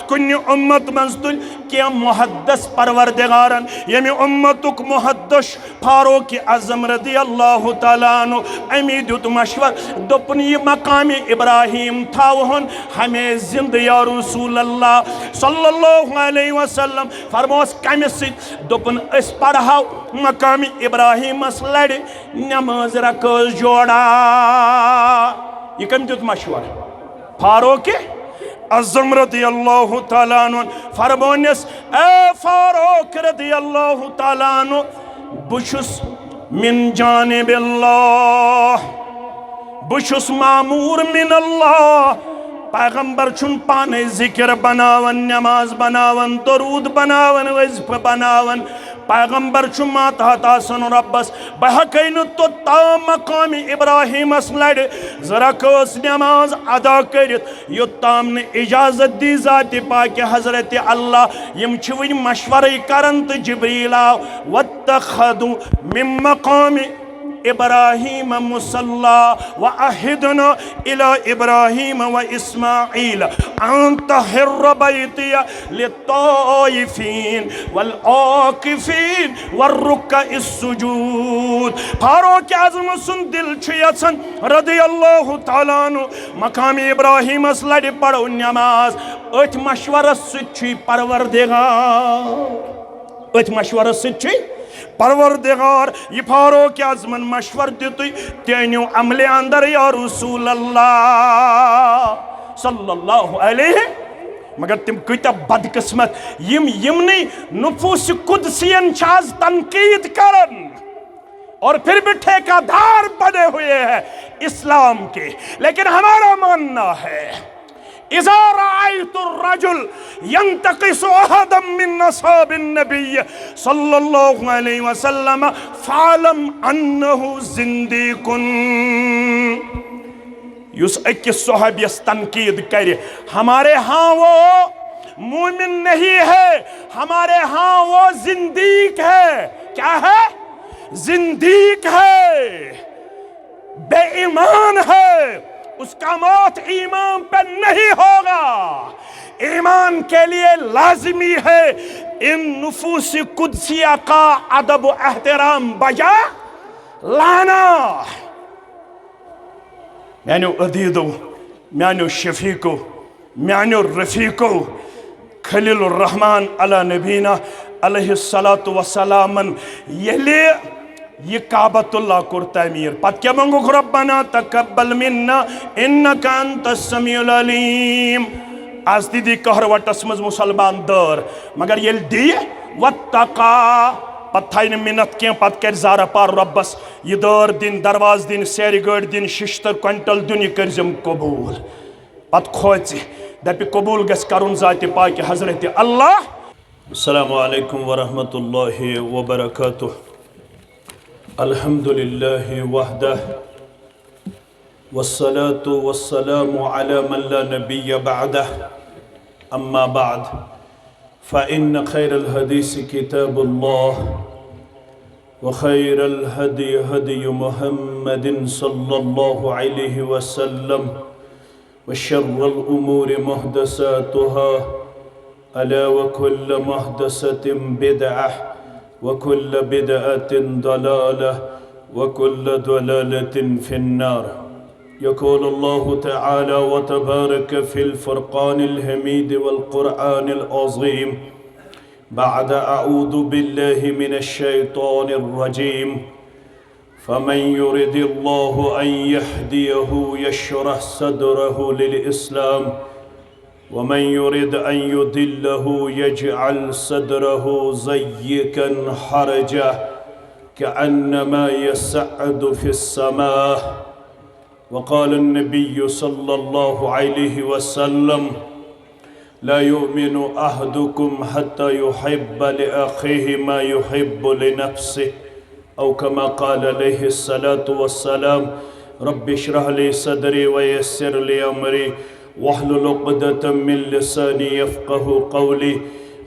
कुन्नि उम्मत मंज तुल क्या मुहद्दस परवरदिगारन यमि उम्मतुक मुहद्दस फारूक आज़म रज़ियल्लाहु तआला अन्हु अमी दुत मशवर दोपन ये मकाम इब्राहिम थावहन हमें जिंद या रसूल अल्लाह सल्लल्लाहु अलैहि वसल्लम फरमोस कमिस दोपन अस पढ़ाओ मकाम इब्राहिम लड़ नमाज रकस जोड़ा ये कम दुत मशवर फारूक आज़म रज़ियल्लाहु तआला अन्हु फरमोनिस ए फारूक रज़ियल्लाहु तआला अन्हु बुशुस मिन जानिबिल्लाह बुशुस मामूर मिन अल्लाह पैगंबर छुन पाने जिक्र बनावन नमाज बनावन दरूद बनावन वज़ीफ़ा बनावन पैगंबर छु मातहत आसन रब्बस बहकैन तो ता मकाम इब्राहिम लड़ जरा कस नमाज अदा करित योत्ताम ने इजाजत दी ज़ात पाक हजरत अल्लाह यम छु वनि मशवरे करन तो जिब्रील आव वत्तखदु मिन मकाम इब्राहिम मुसल्ला व अहिदना इला इब्राहिम व इस्माईल अन तहिर्र बैतिया लित्ताइफीन वल आकिफीन वर्रुक्अस सुजूद फारूक आज़म सुन दिल छु यछन रज़ियल्लाहु तआला अन्हु मकाम इब्राहिम लड़ पढ़ो नमाज अथ मशवरस सु परवरदिगार अथ मशवरस सु परवरदिगार ये फारूक आज़मन मशवर दितु तेन्यू अमले अंदर या रसूल अल्लाह सल्लल्लाहु अलैहि मगर तिम कत बदकिस्मत यमनी नुफूस कुदसियन छाज तनकीद करन और फिर भी ठेकेदार बने हुए हैं इस्लाम के। लेकिन हमारा मानना है इज़ा रअयतुर रजुल यंतकिसु अहदम मिन असहाबिन नबी सल्लल्लाहु अलैहि वसल्लम फ़अलम अन्नहु ज़िंदीकुन युस अकिस सहाबियस तनकीद करे हमारे यहाँ वो मोमिन नहीं है, हमारे यहाँ वो जिंदीक है। क्या है? जिंदीक है, बेईमान है, उसका मौत ईमान पे नहीं होगा। ईमान के लिए लाजिमी है इन नुफूस कुदसिया का अदब एहतराम बजा लाना। मैंने अदीदो, मैंने शफीको, मैंने रफीको खलीलुर रहमान अला नबीना अलैहिस्सलातु वस्सलामन यले ये काबतुल्लाह कुर तमीर पत क्या मंगो रब्बना तकब्बल मिन्ना इन्नका अंतस समीउल अलीम। आज दी कहरवटस मज मुसलमान दर मगर ये दी वत्तका पत थाइन मिन्नत के पत कर ज़ारा पार रब्बस ये दर दिन दरवाज दिन सैर गड़ दिन शिश्तर क्विंटल दिन ये करजम कबूल पत खोच दपि कबूल गस करुन ज़ात पाक हजरत अल्लाह। अस्सलामु अलैकुम वरहमतुल्लाहि वबरकातुह। अल्हम्दुलिल्लाहि वहदह वस्सलातु वस्सलामु अला मन ला नबिय्य बअदह अम्मा बाद फ़इन्न खैरल हदीस किताबुल्लाह व खैरल हदी हदी मुहम्मदिन सल्लल्लाहु अलैहि वसल्लम व शर्रल उमूरि मुहदसातुहा अला व कुल्ल मुहदसतिन बिदअह वकुल्ल बिदअतिन दलालह वकुल्ल दलालतिन फिन्नार। यक़ूलु अल्लाहु तआला व तबारक फ़िल फ़ुरक़ानिल हमीद वल क़ुरआनिल अज़ीम बअद अऊज़ु बिल्लाहि मिनश शैतानिर रजीम। फ़मन युरिदिल्लाहु अन यहदियहु यशरह सदरहु लिल इस्लाम वमन युरिद अन युदिल्लहु यजअल सदरहु ज़य्यकन हरजा कअन्नमा यसअदु फ़िस्समाह। वक़ाल अन्नबिय्यु सल्लल्लाहु अलैहि वसल्लम ला युमिनु अहदुकुम हत्ता युहिब्ब लिअख़ीहि मा युहिब्बु लिनफ़्सिहि औ कमा क़ाल अलैहिस्सलातु वस्सलाम रब्बि इश्रह ली सदरी व यस्सिर ली अमरी वहलुल उक़दतम मिन लिसानी यफ़क़हु क़ौली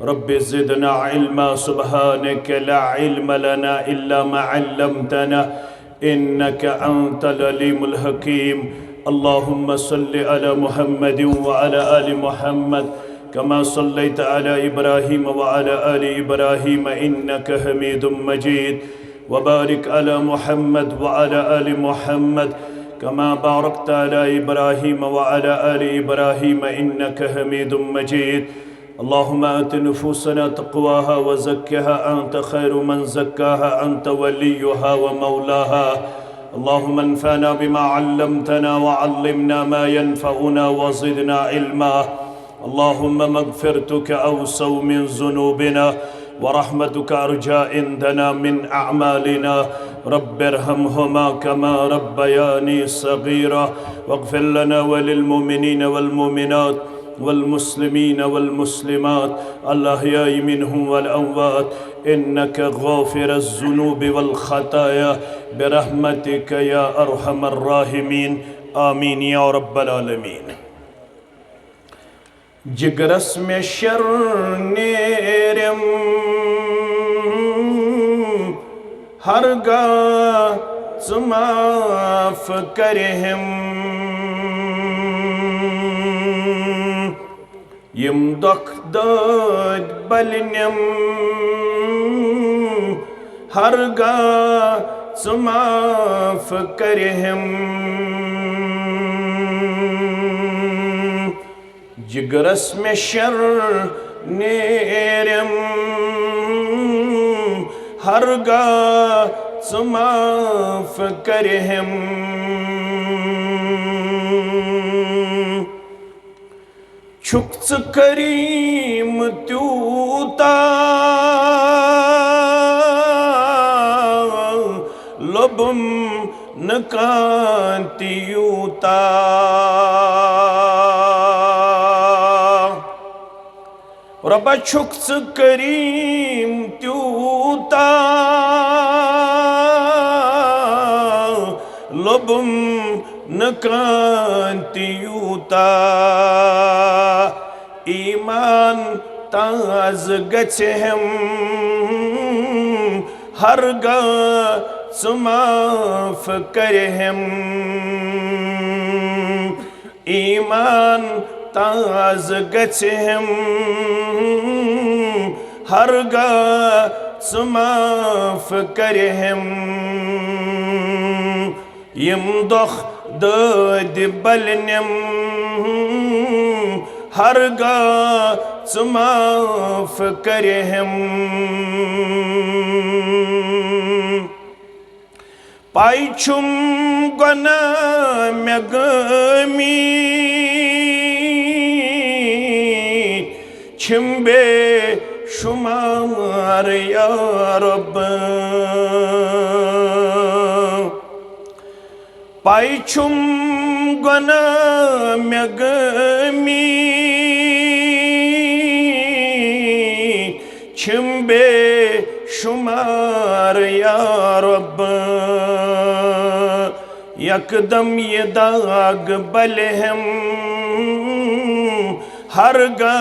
रब्बि ज़िदना इल्मा सुब्हानक ला इल्म लना इल्ला मा अल्लमतना इन्नका अंतल अलीमुल हकीम। अल्लाहुम्मा सल्लि अला मुहम्मदिन व अला आलि मुहम्मद कमा सल्लैत अला इब्राहीम व अला आलि इब्राहीम इन्नक हमीदुम मजीद व बारिक अला मुहम्मद व अला आलि मुहम्मद कमा बारकत अला इब्राहीम व अला आलि इब्राहीम इन्नक हमीदुम मजीद अल्लाहुम्मा आति नुफूसना तक़वाहा व ज़क्किहा अंत खैरु मन ज़क्काहा अंत वलियुहा व मौलाहा अल्लाहुम्मा अन्फ़अना बिमा अल्लमतना व अल्लिमना मा यनफ़अुना व ज़िदना इल्मा अल्लाहुम्मा मग़फ़िरतुक अवसअ मिन ज़ुनूबिना व रहमतुक अर्जा इंदना मिन अअमालिना रब्बिरहमहुमा कमा रब्बयानी सग़ीरा वग़फ़िर लना व लिलमुमिनीन वल मुमिनात वल्मुस्लिमीन वल्मुस्लिमात अल-अहयाई मिनहुम वल अमवात इन्नक गाफ़िरुज़्ज़ुनूब वल ख़ताया बिरहमतिक या अरहमर राहिमीन आमीन या रब्बल आलमीन। जिगरस में शर्नेरम हरगा माफ करहम यम दुख दर्द बलनम हरगा माफ करहम जिगरस में शर्नेरम हरगा माफ करहम छुक्स करीम त्यूता लबम नकांतियूता रबा छुक्स करीम त्यूता लबम नकांतियूता ईमान ताज गचहम हरगा माफ करहम ईमान ताज गचहम हरगा माफ करहम यम दुख दर्द बलनम हरगा माफ करहम पाइछुम गुनाह में गमी छिम्बे शुमार या रब पाइछुम गुनाह में गमी छिम्बे शुमार या रब यकदम ये दाग बलहम हरगा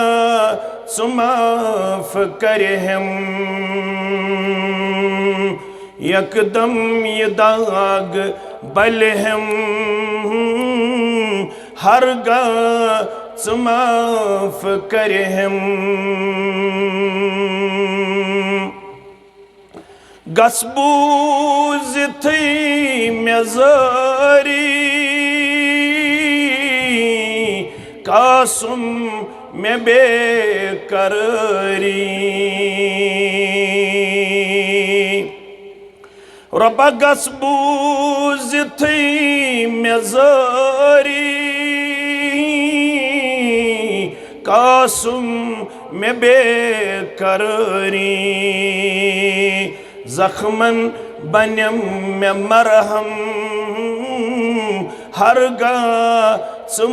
माफ करहम यकदम ये दाग बलहम हरगा माफ करहम गसबूज थी मेज़ारी कासुम में बेकरारी रबा गसबूज थी मेज़ारी कासुम में बेकरारी ज़ख्मन बनम में मरहम हरगा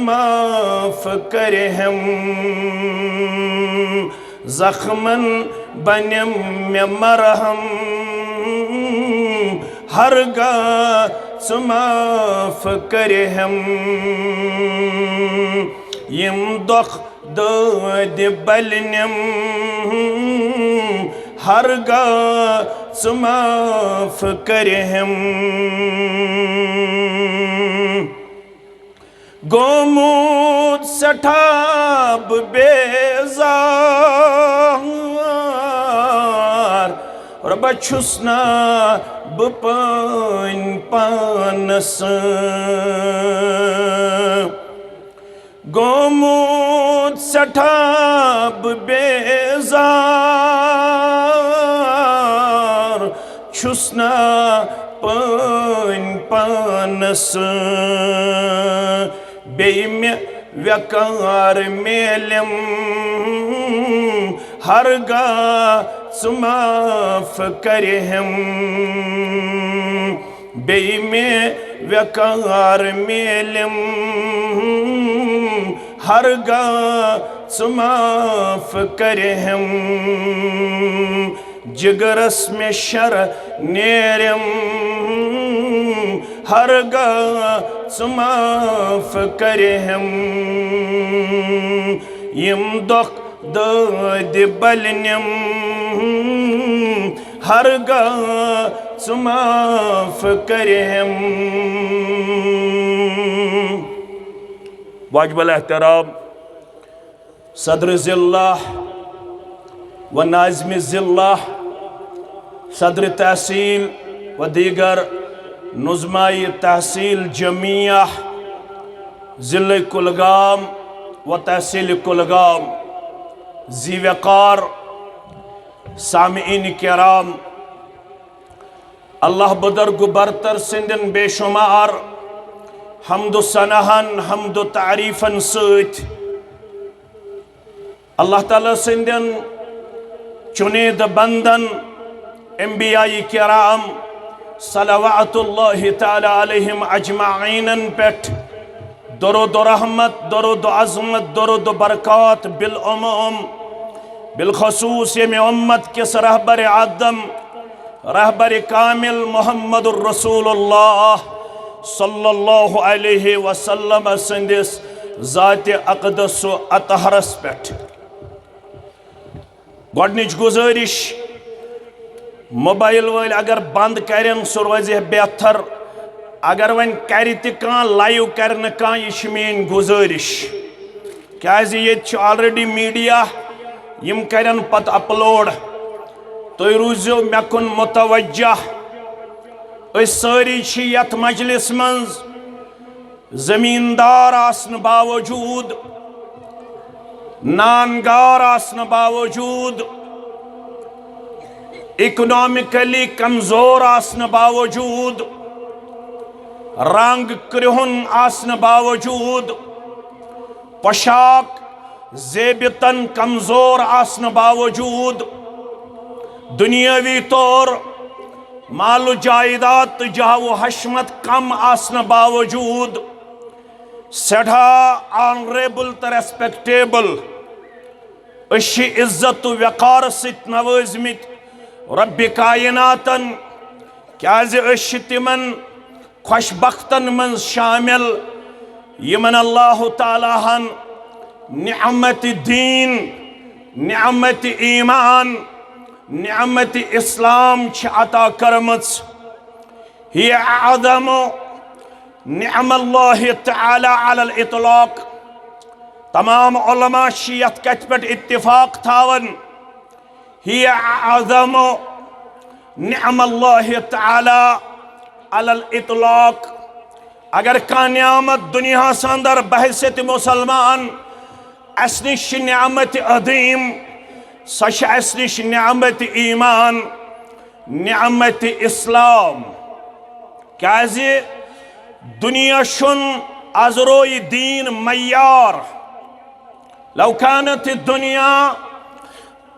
माफ करहम ज़ख्मन बनम में मरहम हरगा माफ करहम यम दुख दर्द बलनम हरगा माफ करहम गोमूद सठाब बेजार और बछुसना बपन पानस गोमूद सठाब बेजार छुसना पन पानस बेम व्यकार मेलम हरगा सुमाफ करहम बेम व्यकार मेलम हरगा सुमाफ करहम जिगरस में शर नेरम हरगा सुमाफ करहम यम दुख दद बलनम हरगा सुमाफ करहम। वाजिबुल एहतराम सदर ज़िल्ला व नाज़िम ज़िल्ला सदर तहसील व दीगर नुज़माई तहसील जमिया ज़िले कुलगाम व तहसील कुलगाम ज़ी-वक़ार सामिईन किराम अल्लाह बुज़ुर्ग बरतर सिंदन बेशुमार हम्दु सनाहन हम्दु तारीफन सत अल्लाह ताला सिंदन चुनीद बंदन अंबियाई किराम सलवातुल्लाहि तआला अलैहिम अजमाईन पेट दरुद रहमत दरुद अज़मत दरुद बरकत बिल उमूम बिलखसूस यम उम्मत किस रहबर आदम रहबर कामिल मुहम्मदुर रसूलुल्लाह सल्लल्लाहु अलैहि वसल्लम संदिस ज़ात अक़दस अतहरस पेट गोडनिच गुजारिश मोबाइल वाल अगर बंद करें सह रोज बेहतर अगर वन कर लाइव कर यह मेन गुजारिश क्या ये ऑलरेडी मीडिया यम करें पत अपलोड तुम रूजो मे कुन मुतवज्जा सारी यथ मजलिस मज जमींदार आसन बावजूद नानगार आसन बावजूद इकोनॉमिकली कमजोर आसन बावजूद रंग कृहुन आसन बावजूद पोशाक जेबितन कमजोर आसन बावजूद दुनियावी तौर माल जायदाद जहाव हशमत कम आसन बावजूद सड़ा ऑनरेबल तो रेस्पेक्टेबल इज्जत वक़ार सत नवाजमित रब्बि कायनातन क्या तिमन खुशबख्तन मन शामिल यमन अल्लाह ताला हन निअमत दीन निअमत ईमान निअमत इस्लाम अता करमच हिय अअज़म निअमल्लाहि तआला अलल इतलाक तमाम उलमा यथ कथ पे इत्तिफाक थावन हिय अअज़म निअमल्लाहि तआला अलल इतलाक अगर कह नियामत दुनिया अंदर बहसियत मुसलमान अस निश नियामत अदीम सच अस निश नियामत ईमान नियामत इस्लाम क्या दुनिया शुन अजरोई दीन मय्यार लौ कानत दुनिया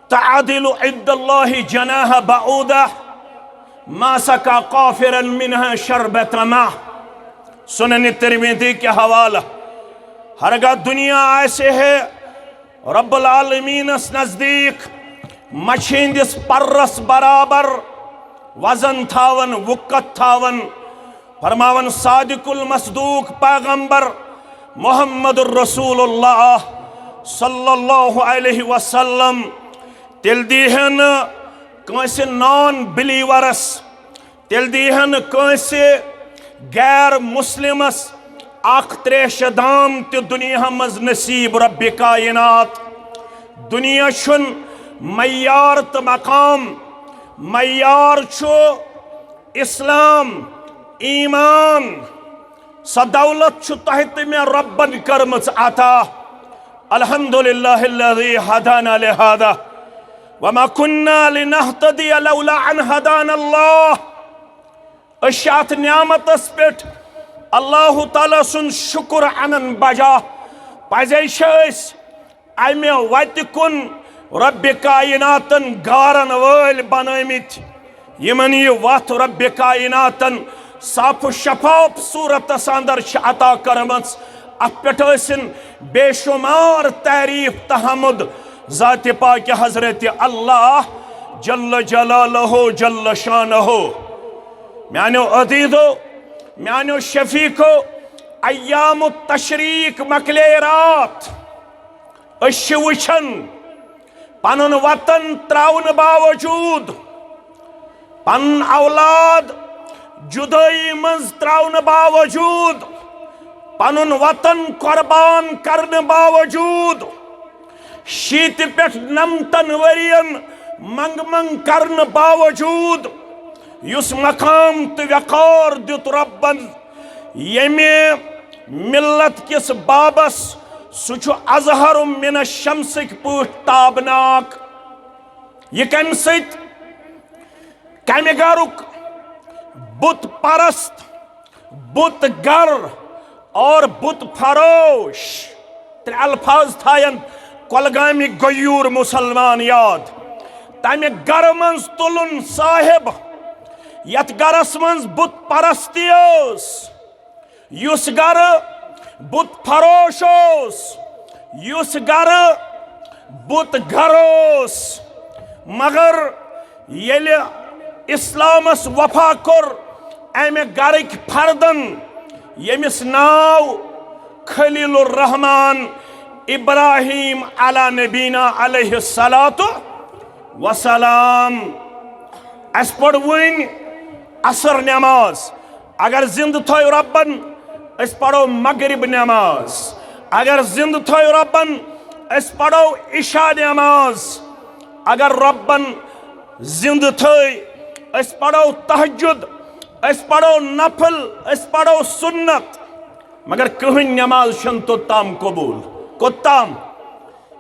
तअदिलु इन्दल्लाहि जनाह बऊदा मा सका काफिरन मिनहा शरबत मा। सुनन तिरमिज़ी के हवाला हरगा दुनिया ऐसे है रब्बुल आलमीनस नजदीक मछिंदिस पर्रस बराबर वजन थावन वुक्कत थावन फरमावन सादिकुल मसदूक पैगंबर मुहम्मदुर रसूलुल्लाह सल्लल्लाहु अलैहि वसल्लम तिल दीहन कंसे नॉन बिलीवरस तिल दीहन कंसे गैर मुस्लिमस अख त्रेश दाम ते दुनिया मज नसीब रब्बे कायनात। दुनिया छुन मयार तो मकाम। मयार छो इस्लाम ईमान। सदौलत छु तह तो मे रब्बन करमच अता। अल्हम्दुलिल्लाहिल्लज़ी हदाना लिहादा वमा कुन्ना लिनहतदिय लौला अन हदाना अल्लाह। अत न्यामतस पे अल्लाह ताला सुन शुक्र अनन बजा पजे अमे वत कुन रब्बे कायनातन गारन वल बनमित यमन ये वत रब्बे कायनातन साफ शफाफ सूरत अंदर अता करमच। अत पे बेशुमार तारीफ तहमुद ज़ात पाक हजरत अल्लाह जल्ल जलालहु जल्ल शानहु। म्यानो अदीदो म्यानो शफीको अय्याम तशरीक मकले रात वुछन पन वतन त्राउन बावजूद पन औलाद जुदाई मज त्राउन बावजूद पनुन वतन कुर्बान करने बावजूद शीत पे नमतन वरियन मंग मंग करने बावजूद युस मकाम तो वकार दुत रब्बन यमे मिल्लत किस बाबस सुछ अजहर मिन शमसिक पूट ताबनाक। यह कम सत कम गरुक बुत परस्त बुत गर और बुत फरोश त्रे अल्फाज थायन कोलगामी गयूर मुसलमान याद। तमे गर मज तुलन साहिब यत गरस मज बुत परस्ती युस गर बुत फरोश युस गर बुत गरोस। मगर येले इस्लामस वफा कोर अमे गरक फर्दन यमिस नाव खलीलुर रहमान इब्राहिम अला नबीना अलैहि सलातु वसलाम। अस पढ़ वन असर नमाज। अगर जिंद थो रब्बन अस पढ़ो मगरिब नमाज। अगर जिंद थो रब्बन अस पढ़ो इशा नमाज। अगर रब्बन जिंद थो अस पढ़ो तहज्जुद अस पढ़ो नफल अस पढ़ो सुन्नत। मगर कहन नमाज छन तोताम कबूल कोताम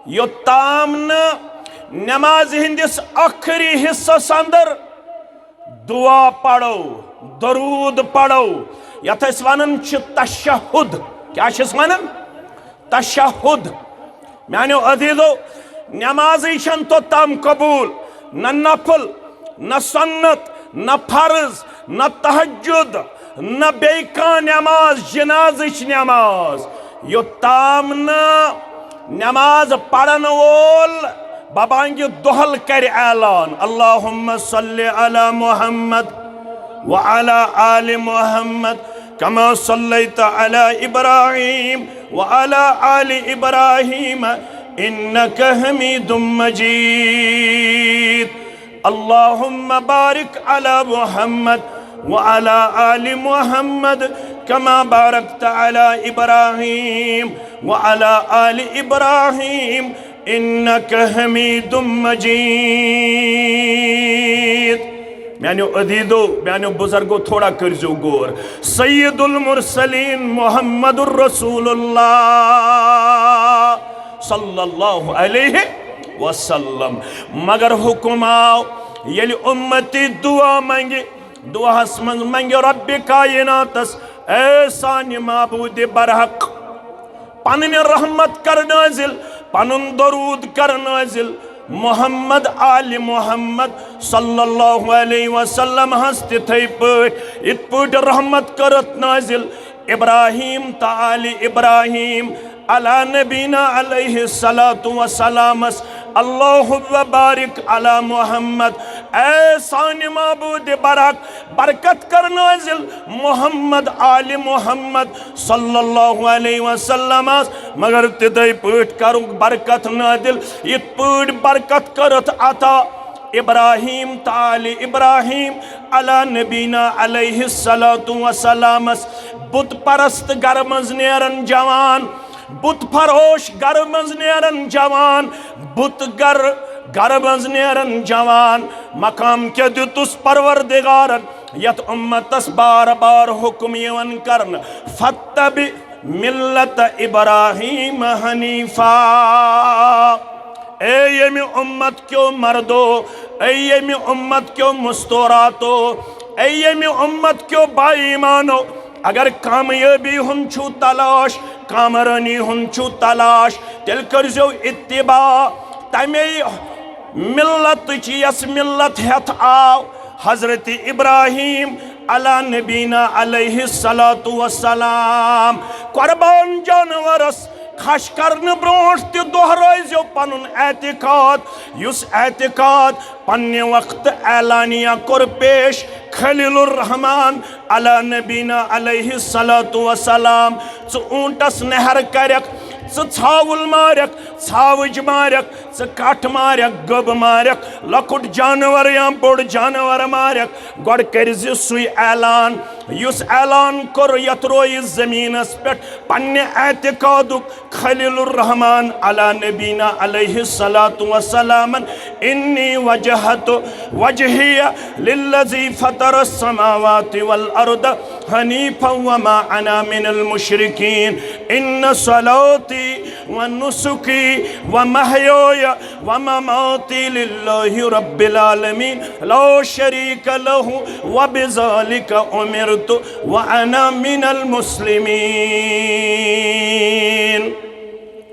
योताम न नमाज हिंदिस आखिरी हिस्सस अंदर दुआ पढ़ो दरूद पढ़ो यथ वन तशहुद। क्या वन तशहुद। मानो अदीदो नमाज छन तोताम कबूल न नफल न सुन्नत न फर्ज न तहज्जुद न बेका नमाज जनाज़ नमाज योताम नमाज पढ़न वोल बबांग दोहल कर ऐलान अल्लाहुम्मा सल्लि अला मुहम्मद व अला आलि मुहम्मद कमा सल्लैता अला इब्राहीम व अला आलि इब्राहीम इन्नका हमीदुम मजीद। अल्लाहुम्मा बारिक अला मुहम्मद व अला आलि मुहम्मद कमा बारकता अला इब्राहीम व अला आलि इब्राहीम इन्नका हमीदुम मजीद। म्यानो अदीदो म्यानो बुजुर्गो थोड़ा करजो गौर। सय्यदुल मुरसलीन मुहम्मदुर रसूलुल्लाह सल्लल्लाहु अलैहि वसल्लम। मगर हुक्म आओ येल उम्मती दुआ मांगे दुआस मन मांगे रब्बे कायनातस ए सानि माबूद बरहक पन्ने रहमत कर नाजिल पनुन दरूद कर नाजिल मोहम्मद आलि मोहम्मद सल्लल्लाहु अलैहि वसल्लम हस्ते थे पे इत पे रहमत करत नाजिल इब्राहिम ताली इब्राहिम अला नबीना अलैहि सलातु व सलामस अल्लाहु बारिक अला मुहम्मद ए सानि माबूद बरक बरकत कर नाजिल मोहम्मद आलि मोहम्मद सल्लल्लाहु अलैहि वसल्लम। मगर तिदय पट करू बरकत नादिल इत पट बरकत करत अता इब्राहिम ताली इब्राहिम अला नबीना अलैहिस्सलातु वस्सलामस बुत परस्त गर मज नेरन जवान, बुत फरोश गर मज नेरन जवान, बुत गर मज नेरन जवान। मकाम क्या दितुस परवरदिगारन यत उम्मतस बार बार हुक्म यवन करन, फत्तबि मिल्लत इब्राहीम हनीफा। ए यमी उम्मत क्यों मर्दो, ए यमी उम्मत क्यों मुस्तौरातो, ए यमी उम्मत क्यों बाईमानो, अगर कामयाबी हुन छु तलाश, कामरानी हुन छु तलाश, तेल करजो इत्तिबा तमे मिल्लत यस मिल्लत हेथ आव हजरत इब्राहीम अला नबीना अलैहिस्सलातु वस्सलाम। कुर्बान जानवरस खश करने ब्रोट ते दोहराइजो पनुन एतिकाद, युस एतिकाद पन्ने वक्त ऐलानिया कर पेश खलीलुर रहमान अला नबीना अलैहिस्सलातु वस्सलाम। ऊंटस नहर करक, छावुल मारक, छावज मारक, कठ मारक, गब मारक, लकुट जानवर या बोड़ जानवर मारक, गोड़ कर सुई ऐलान, युस ऐलान कर यत रोय जमीनस पे पन्ने एतिकादुक खलीलुर रहमान अला नबीना अलैहिस्सलातु वस्सलामन, इन्नी वजहतु वजहिया लिल्लज़ी फतरस समावाति वल अर्द हनीफा वमा अना मिनल मुशरिकीन। इन्न सलाती व नुसुकी व महयाया व ममाती लिल्लाहि रब्बिल आलमीन ला शरीक लहु व बिज़ालिका उमिरतु व अना मिनल मुस्लिमीन।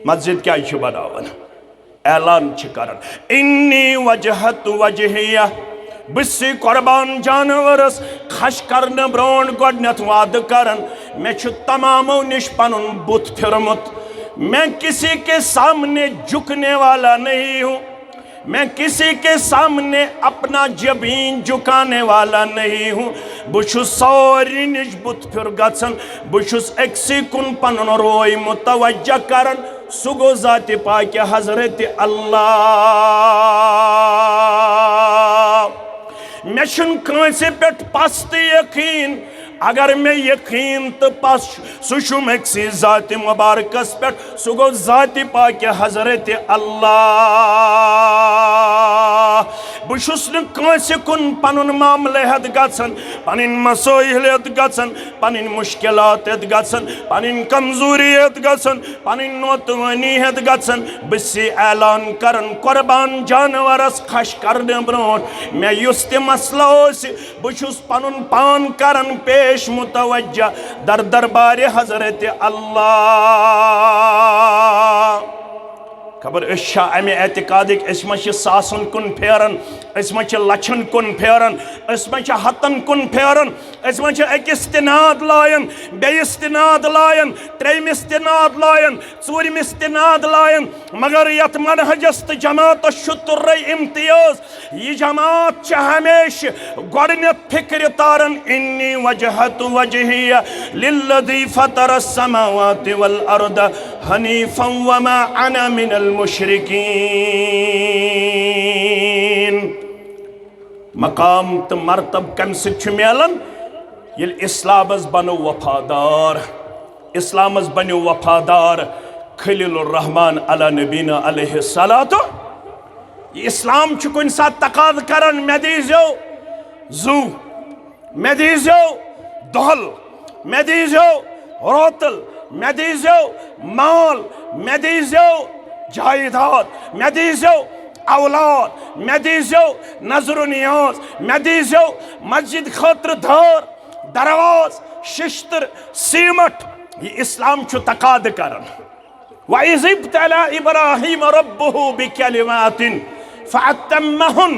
मस्जिद क्या बनावन, ऐलान करन, इन्नी वजहतु वजहिया, बिस्सी कुर्बान जानवरस खश करने ब्रोन गोडनथ वाद करन, मैं छु तमामों निश पनुन बुत फिरमुत, मैं किसी के सामने झुकने वाला नहीं हूँ, मैं किसी के सामने अपना जबीन झुकाने वाला नहीं हूँ। बुशुस सारी निश बुत फिर गसन, बुशुस एक्सी कुन पनुन रोय मुतवज्जा करन, सुगो जाति पाक हजरत अल्लाह। मे कंसे पे पस्त यकीन, अगर मैं यकीन तो पस सुशुम एक्सी जाति मुबारकस पे सुगो जाति पाक हजरत अल्लाह। बुशुस कंसे कुन पनुन मामले हद गसन, पनिन मसोइल हद गसन, पनिन मुश्किलात हद गसन, पनिन कमजोरी हद गसन, पनिन नोतवानी हद गसन, बिस्सी ऐलान करन कुर्बान जानवरस खश करने ब्रोट मैं युस ते मसला बुशुस पनुन पान करन पेश मुतवज्जा दर दरबार हजरत अल्लाह। खबर अशा अमे एतिकादिक इसमें सासन कुन फेरन, इसमें लछन कुन फेरन, इसमें हतन कुन फेरन, इसमें एक इस्तिनाद लायन, बे इस्तिनाद लायन, त्रेम इस्तिनाद लायन, चूरम इस्तिनाद लायन, मगर यत मनहजस तो जमात शुतुर्र इम्तियाज, ये जमात हमेश गोडनेथ फिक्र तारन, इन्नी वजहतु वजहिया लिल्लज़ी फतरस समावाति वल अर्द हनीफा वमा अना मिनल मुशरिकीन। मकाम तो मरतब कम सिख मिलन ये इस्लामस बनो वफादार, इस्लामस बनो वफादार खलीलुर रहमान अला नबीना अलैहिस्सलातु। ये इस्लाम कुन साथ तकाद करन मे दीजो जू, मे दीजो दहल, मे दीजो रोतल, मे दीजो माल, मे दीजो जायदाद, मे दीजो औलाद, मे दीजो नजर नियाज, मे दीजो मस्जिद खतर धार दरवाज शिश्तर सीमट। ये इस्लाम छु तकाद करन। वइज़ इब्तला इब्राहीम रब्बुहु बिकलिमातिन फअतम्महुन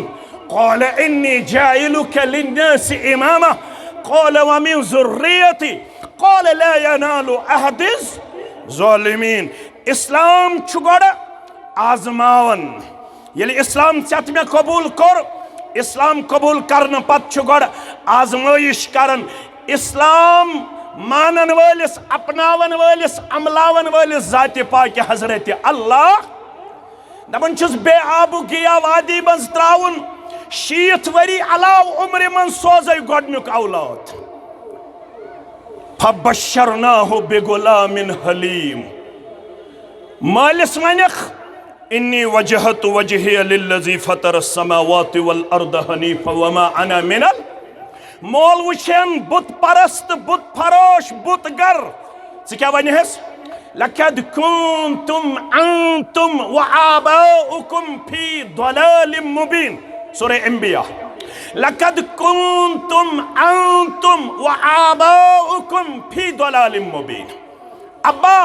क़ाल इन्नी जाइलुका लिन्नासि इमामा क़ाल व मिन ज़ुर्रियती क़ाल ला यनालु अहदिज़ ज़ालिमीन। इस्लाम छु गोड़ आजमावन, ये इस्लाम चत में कबूल कर, इस्लाम कबूल करने पत छु गोड़ आजमाइश करन। इस्लाम मानन वालिस, अपनावन वालिस, अमलावन वालिस जाति पाक हजरत अल्लाह दपन छुस बे आबू गिया वादी मज त्राउन, शीत वरी अलाव उम्र मन सोजे गोडनुक औलाद फबशरनाहु बिगुलामिन हलीम मालिस वनख इन्नी वजहतु वजहिय लिल्लज़ी फतर अस्समावाति वल अर्द हनीफा वमा अना मिनल मोल वुछन बुत परस्त बुत फरोश बुत गर क्या वनहस लक़द कुन्तुम अंतुम व आबाउकुम फी ضलालिम मुबीन सूरह अंबिया लक़द कुन्तुम अंतुम व आबाउकुम फी ضलालिम मुबीन अब्बा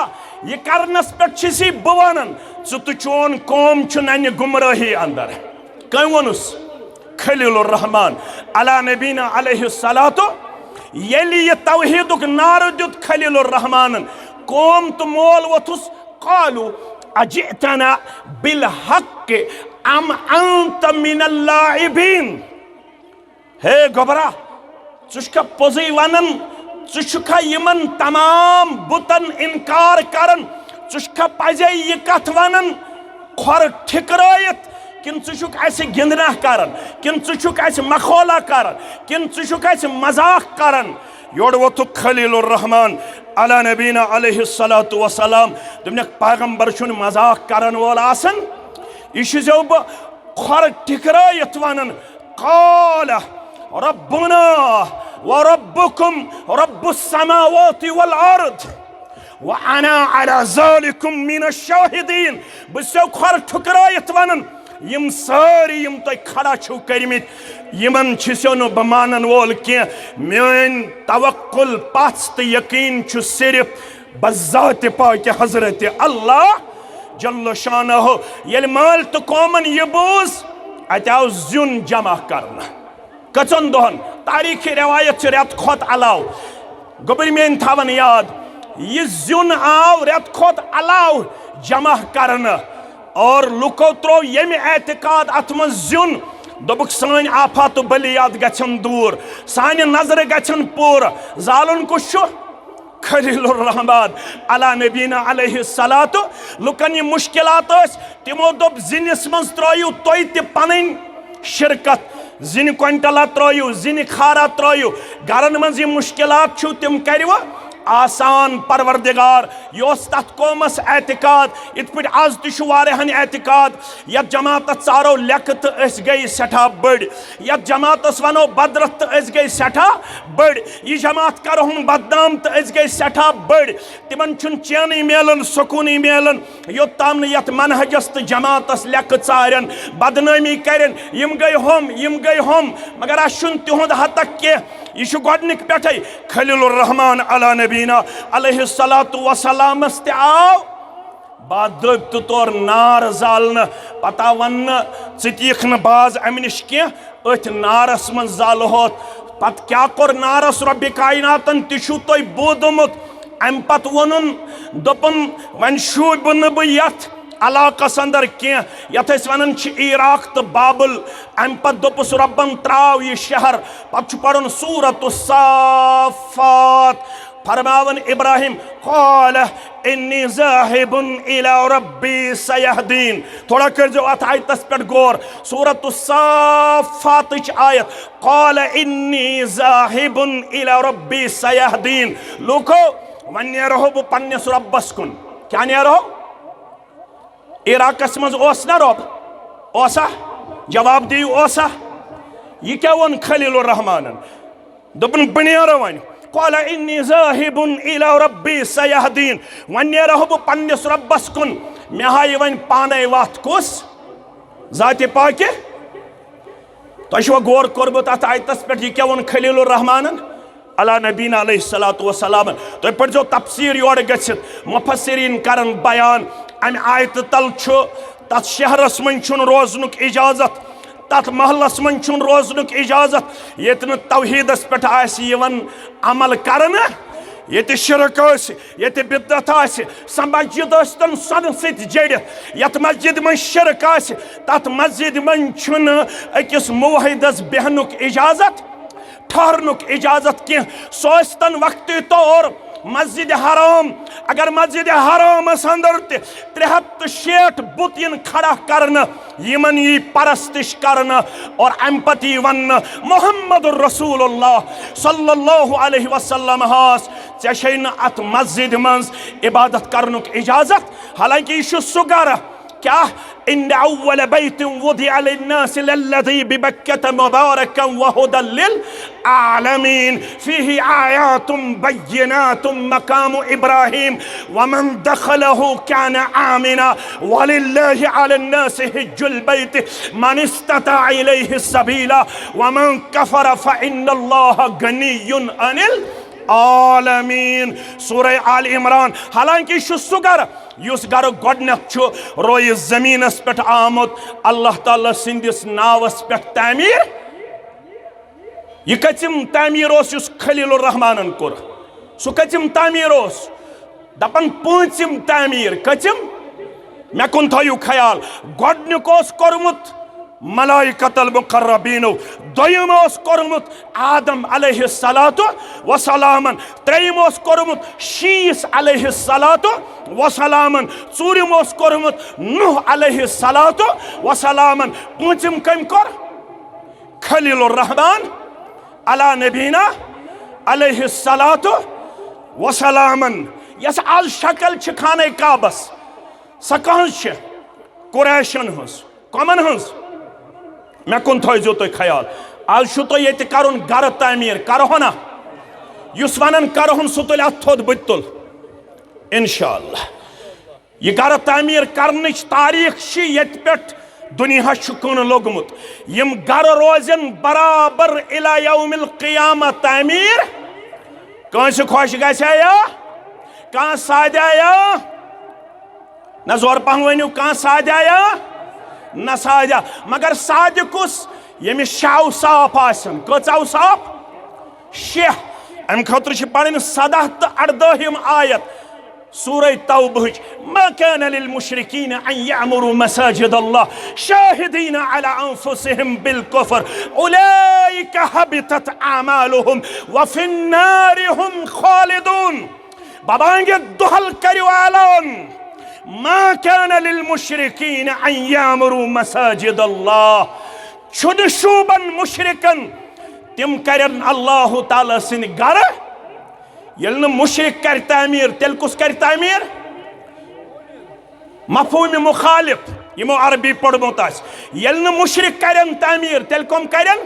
ये करनस पे बवान तो चोन कौम नन्य गुमराही अंदर कम वनुस खलीलुर रहमान अला नबीना अलैहिस्सलातु यली ये तौहीदुक नार दुत खलीलुर रहमान कौम तो मोल वथुस कालू अजितना बिल हक अम अंत मिनल लाइबीन हे गोबरा चुष्का पोजी वनन चुष्का यमन तमाम बुतन इनकार करन चुष्का पजे ये कथ वनन खोर ठिकरायत किन चुक ऐसे गिंदना करन किन चुक ऐसे मखौला करन किन चुक ऐसे मजाक करन योड़ वो तो खलीलुर रहमान अला नबीना अलैहिस्सलातु वस्सलाम दुनिया पैगंबर छुन मजाक करन वोल आसन इशु जो खोर ठिकरायत वनन काल रब्बुना व रब्बुकुम रब्बुस समावाति वल अर्द व अना अला ज़ालिकुम मिनश शाहिदीन बसो खोर ठुकरायत वनन यम सारी यम तो खड़ा छो करमित यमन छिसो न बमानन वोल के मेन तवक्कुल पास तो यकीन छु सिर्फ बज़ात पाक हजरत अल्लाह जल्ल शानहु यल माल तो कौमन ये बोस अताव जुन जमा करना कचन दोहन तारीख रवायत रेत खोत अलाव गबर मेन थावन याद ये जुन आव रेत खोत अलाव जमा करना और लुको त्रो यम एतकाद अतम जुन दोबुक सान आफात बलियात गछन दूर सान नजर गछन पूर जालन कुशु खलीलुर रहमान अला नबीना अलैहिस्सलातु लुकन ये मुश्किलात तिमो दोब जिनिस मज त्रयु तोय ते पनन शिरकत जिन क्विंटला त्रयु जिन खारा त्रयु गरन मज ये मुश्किलात छु तिम करव आसान परवरदिगार योस तथ कौमस एतिकाद इत पे आज तुवारहन एतिकाद यत जमात चारो लेखत गई सठा बड़ यत जमात वनो बदरत गई सठा बड़ यह जमात करहन बदनाम तो गई सठा बड़ तिमन चैन मिलन सुकून मिलन योत्ताम यत मनहजस तो जमात लेख चारन बदनामी करन यम गई हम मगर अशुन तिहुद हतक के यह गोडनिक पे खलीलुर रहमान अला नबीना अलैहिस्सलातु वस्सलाम आव बाद तो तोर नार जालन पता वन चीख न बाज अम नश कह अथ नारस मन जाल होत पत क्या कोर नारस रब्बि कायनातन तिशु तोय बोदमुत अम पत वनुन दोपन वन शूब न ब यथ अलाकस अंदर कह यथ वन इराक तो बाबुल अम पत दोपस रब्बन त्राव यह शहर पत पढ़न सूरतु साफात फरमावन इब्राहिम क़ाल इन्नी ज़ाहिबुन इला रब्बी सयहदीन थोड़ा कर जो अत आयतस पे गौर सूरतु साफात आयत क़ाल इन्नी ज़ाहिबुन इला रब्बी सयहदीन लोको वन रहो बह पन्नस रब्बस कुन क्या नो इराकस मज ओस ना रब ओसा जवाब दियो ओसा यह क्या वन खलीलुर रहमानन दोपन बह नेरो वन क़ाल इन्नी ज़ाहिबुन इला रब्बी सयहदीन वन नेरो बह पन्नस रब्बस कुन मे हाय वन पाने वत कुस ज़ात पाक तुम गौर कोर्मुत अत आयतस पे यह क्या वन खलीलुर रहमानन अला नबीना अलैहिस्सलातु वस्सलाम तुम पढ़ो तफसीर योर गछित मुफस्सिरीन करन बयान अम आयत तल तथ शहरस मन रोजनुक इजाजत तथ महलस मन रोजनुक इजाजत येत न तौहीदस पे अमल करन ये शिरक ये बिदत स मस्जिद तन सन सत जड़ित यत मस्जिद मन शिरक तथ मस्जिद मन अकिस मुवहिदस बेहनुक इजाजत ठहरनुक इजाजत कह सो तन वक्ती तौर मस्जिद हराम अगर मस्जिद हराम अंदर 360 बुत इन खड़ा करना यमन यी परस्तिश करना और अम पति वन मोहम्मद रसूलुल्लाह सल्लल्लाहु अलैहि वसल्लम हास ऐ न अत मस्जिद मज इबादत करनुक इजाजत हालांकि यह सुगर क्या इन अव्वल बैत वुदिअ लिन्नास लल्लज़ी बिबक्कत मुबारकन व हुदल लिल आलमीन फीही आयातुम बय्यिनातुम मकामु इब्राहीम व मन दखलहु कान आमिना वलिल्लाहि अलन्नास हिज्जुल बैत मन इस्तता इलैहि सबीला व मन कफर फइन्नल्लाह गनियुन अनिल आलमीन। सूरह आल इमरान। हालांकि सुगर युस गर गोडनक रोय जमीनस पे आमुत अल्लाह ताला सिंदिस नावस पे तामीर यह कचिम तामीर युस खलील रहमान कोर सह कचिम तामीर दपन पांचम तामीर कचिम मे कुन थयु ख्याल गोडनक कोरमुत मलाइकतल मुकर्रबीनो दोयम कोरमुत आदम अलैहिस्सलातु वसलामन त्रेयम कोरमुत शीस अलैहिस्सलातु वसलामन चूरिम कोरमुत नूह अलैहिस्सलातु वसलामन पांचम कम कोर खलीलुर रहमान अला नबीना अलैहिस्सलातु वसलामन। यस आज शक्ल छ खाने काबस सकहज कुरैशन हस कमन हस मे कुन थो तुम ख्याल आज तो ये कर गर तामीर करो ना युस वन करोन सह तुल अथ थोद बत तुल इंशाअल्लाह। यह गर तामीर कर तारीख ये पे दुनिया कुन लोगमुत यम गर रोजन बराबर इला यौमिल क़ियामा तामीर कंस खुश गया कह साद्या न जोर पह वनु कह साद्या न साजा मगर साद कुस यमिस शाव साफ आसन कचाव साफ शेह अम खतर पढ़ 17 तो 18 आयत सूरह तौबह मा कान लिल मुशरिकीन अन यअमुरु मसाजिद अल्लाह शाहिदीन अला अनफुसिहिम बिल कुफ्र उलाइका हबितत आमालुहुम व फिन्नारि हुम खालिदून। बाबांगे दुहल करियो आलन मा कान लिल मुशरिकीन अन यअमुरु मसाजिद अल्लाह छुन शूबन मुशरिकन तिम करन अल्लाह ताला सिन गर यल्न मुशरिक कर तामीर तेल कुस कर तामीर मफहूम मुखालिफ यमो अरबी पढ़मुत आस यल्न मुशरिक करन तामीर तेल कम करन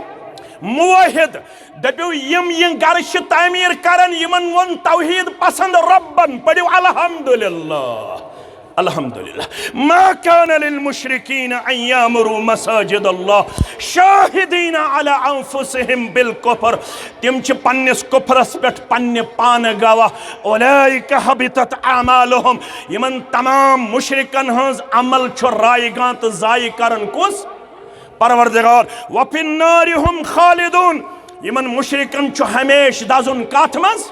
मुवाहिद दपो यम गर तामीर करन यमन वन तौहीद पसंद रब्बन पढ़ो अल्हम्दुलिल्लाह अल्हम्दुलिल्लाह। मा कान लिल मुशरिकीन अन यअमुरु मसाजिद अल्लाह शाहिदीन अला अनफुसिहिम बिल कुफ्र तिम छ पन्निस कुफ्रस पे पन्ने पान गवाह उलाइका हबितत आमालुहुम यमन तमाम मुशरिकन हंस अमल छ रायगां तो जाय करन कुस परवरदिगार व फिन्नारि हुम खालिदून यमन मुशरिकन छ हमेश दजुन कथ मज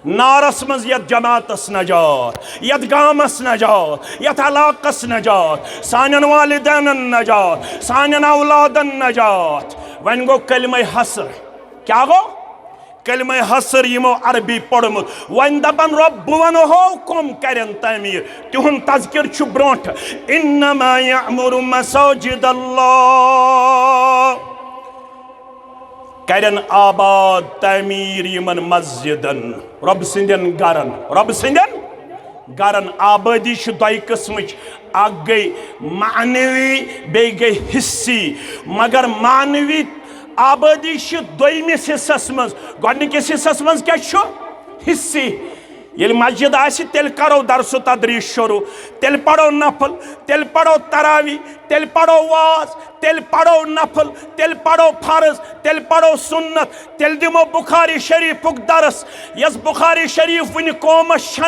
नारस मज यत जमातस नजात यत गामस नजात यत इलाकस नजात सानन वालिदैन नजात सानन औलादन नजात। वन गो कलमा हसर क्या गो कलमा हसर यमो अरबी पढ़मुत वन दपन रब वनो हो कम करन तामीर तिहुन तज़किर छु ब्रोंठ इन्नमा यअमुरु मसाजिद अल्लाह करन आबाद तामीर यमन मस्जिदन रब सिंदन गरन आबादी दय किस्मच अख गई मानवी बे गई हिस्सी मगर मानवी आबादी दोयमिस हिस्सस मज गोडनिकिस हिस्सस मज क्या हिस्सी ये मस्जिद आसि तेल करो दरसु तदरीस शुरू तेल पढ़ो नफल तेल पढ़ो तरावी तेल पढ़ो वाज तेल पढ़ो नफल तेल पढ़ो फर्ज तेल पढ़ो सुन्नत तेल दिमो बुखारी शरीफुक दरस यस बुखारी शरीफ वन कौमस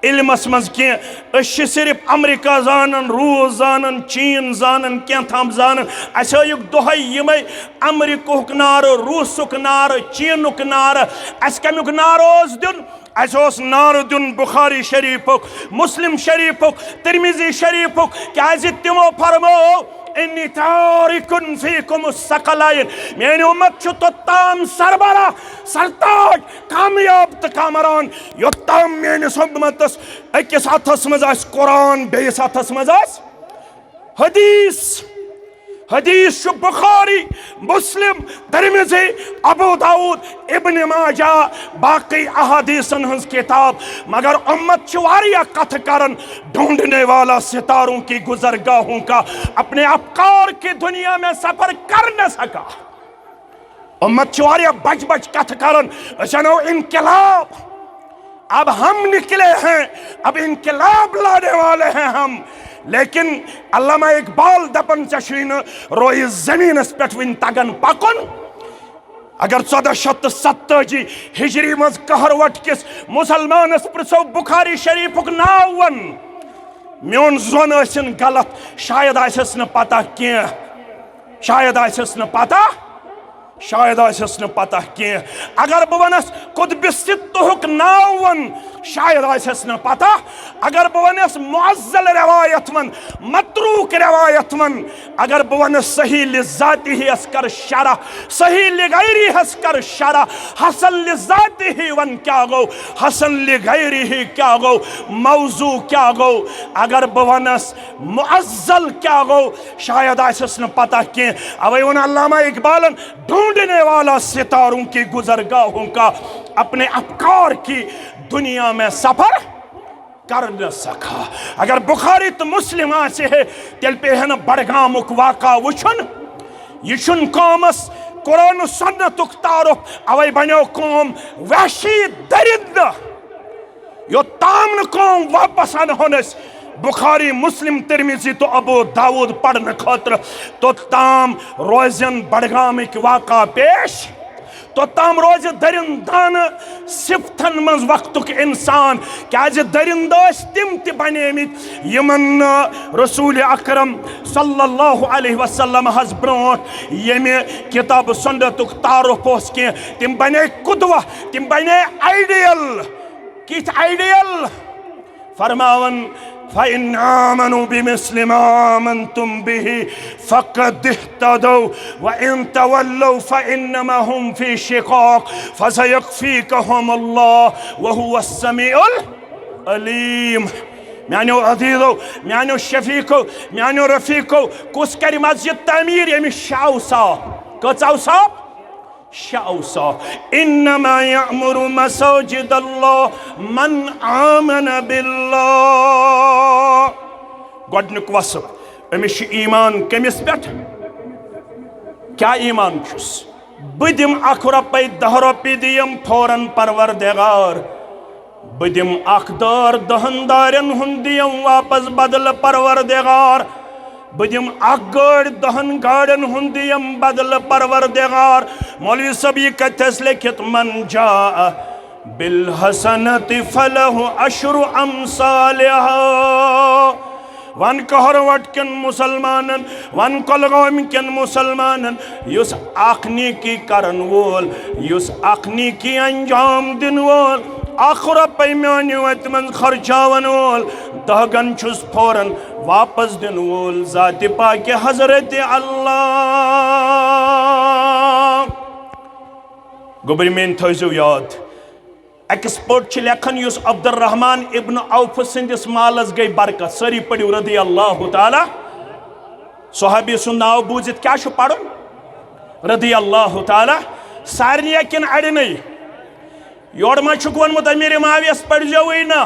इल्मस मज कह सिर्फ अमेरिका जानन रूस जानन चीन जानन कैथम जानन अस दुहै यमै अमेरिकुक नार रूसुक नार चीनुक नार अस कमुक नार दिन अस नार दिन बुखारी शरीफुक मुस्लिम शरीफुक तिरमिजी शरीफुक क्या तिमो फरमो इन्नी तारिकुन फीकुम अस्सकलाइन मेरी उम्मत छु तो ताम सरबरा सरताज कामयाब तो कामरान योत्ताम मेनिस उम्मतस अकिस हथस मज आस कुरान बेइस हथस मज आस हदीस हदीस छु बुखारी मुस्लिम तिरमिज़ी अबू दाऊद इब्न माजा बाकी अहादीसन हंस किताब मगर उम्मत छु वारिया कथ करन ढूंढने वाला सितारों की गुजरगाहों का अपने अफकार की दुनिया में सफर कर न सका उम्मत छु वारिया बच बच कथ करन अचनो इनकलाब अब हम निकले हैं अब इनकलाब लाने वाले हैं हम लेकिन अल्लामा इकबाल दपन चशीन रोई जमीन पे वन तगन पकुन अगर 1470 हिजरी मज कहरवट किस मुसलमान पृछो बुखारी शरीफुक नाव वन मोन जोन आसिन गलत शायद आसस न पता क्या शायद आसस न पता शायद आसस न पता क्या अगर बह वनस कुतुब नाव वन शायद आसस न पता अगर बह वनस मुअज्जल रवायत वन मतरूक रवायत वन अगर बह वनस सही लिज़ाती ही अस्कर शरा सही लिगैरी हस्कर शरा हसन लिज़ाती ही वन क्या गो हसन लिगैरी ही क्या गो मौजू क्या गो अगर बह वनस मुअज्जल क्या गो शायद आसस न पता क्या अवे वन अल्लामा इकबालन ढूंढने वाला सितारों की गुजरगाहों का अपने अफकार की दुनिया में सफर कर न सका अगर बुखारी तो मुस्लिम से है तेल पे है न बड़गामुक वाका वुछन यह कौमस कुरान सुन्नतुक तारुफ अवै बनो कौम वहशी दरिंद यो ताम न कौम वापस अन होनस बुखारी मुस्लिम तिरमिज़ी तो अबू दाऊद पढ़ने खतर तो ताम रोजन बड़गामिक वाका पेश तो ताम रोज दरिंदान सिफतन मज वक्तुक इंसान क्या दरिंदास तिम ते बनेमित यमन रसूल अकरम सल्लल्लाहु अलैहि वसल्लम हज ब्रोट यमे किताब सुन्नतुक तारुफ ओस के तिम बने कुदवा तिम बने आइडियल किस आइडियल फरमावन फ़इन आमनु बिमिस्लि मा आमन्तुम बिही फ़क़द इह्तदौ व इन तवल्लौ फ़इन्नमा हुम फ़ी शिक़ाक़ फ़सयक्फ़ीकहुमुल्लाह व हुवस समीउल अलीम म्यानो अज़ीज़ो म्यानो शफ़ीक़ो म्यानो रफ़ीक़ो कुस करि मस्जिद तामीर यमि शाव सा कचाव सा शाउसा इन्नमा यअमुरु मसाजिदल्लाह मन आमन बिल्लाह गोडनुक वसफ अमिश ईमान कमिस पेट क्या ईमान छुस बदिम अख रुपये 10 रुपये दियम फौरन परवरदिगार बदिम अख दार 10 दारन हुंद दियम वापस बदल परवरदिगार बदिम अख गाड़ 10 गाड़न हुंद दियम बदल परवरदिगार मौलवी सब ये कथस लिखित मन जा बिल हसनति फलहु अशरु अमसालिहा वन कहरवट कन मुसलमानन वन कुलगाम कन मुसलमानन युस अखनी की करन वोल युस अखनी की अंजाम दिन वोल आखुरा पैमानी वत मन खर्चावन वोल 10 गन छुस फौरन वापस दिन वोल ज़ात पाक हजरत अल्लाह गोबरी मेन थो याद एक्सपर्ट लेखन युस अब्दुर्रहमान इब्न औफ सिंदिस मालस गई बरकत सारी पढ़ियो रदी अल्लाह ताला सहाबी सुन नाव बूजित क्या पढ़ रदी अल्लाह ताला सारनिया किन अड़न योर मा वोनमुत अमीर मावियस पढ़ो ना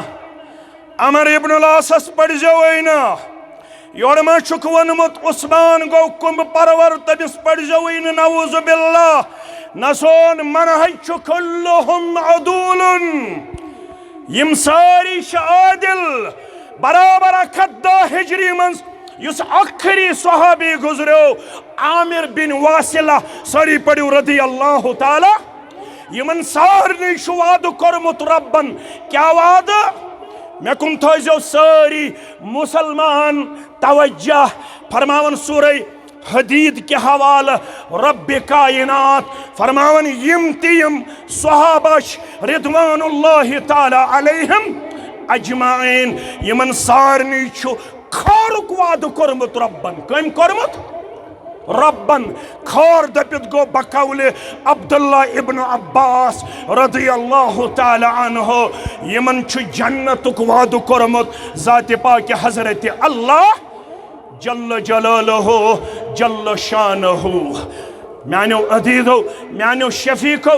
अमर इब्न आस पढ़ो ना योर मा वोनमुत उस्मान गो कुंभ परवर तमिस पढ़ो नऊज़ु बिल्लाह नसोन मनहज कुल्लुहुम अदूलुन यम सारी आदिल बराबर 10 हिजरी मंज युस आखिरी सहाबी गुजरो आमिर बिन वासिला सारी पढ़ो रदी अल्लाह ताला यमन सारनी वाद कोरमुत रब्बन क्या वाद मे कुन थो सारी मुसलमान तवज्जा फरमावन सूरह हदीद के हवाला रब्बे कायनात फरमावन यम तिम सहाबाश रिदवानुल्लाहि ताला अलैहिम अजमाइन यमन सारनी खारुक वाद कोरमुत रब्बन कम कोरमुत रब्बन खार दपित गो बकौले अब्दुल्ला इब्न अब्बास रदियल्लाहु ताला अन्हु यमन छु जन्नतुक वाद कोरमुत जात पाक हजरत अल्लाह जल्ल जलालहु जल्ल शानहु म्यानो अदीदो म्यानो शफीको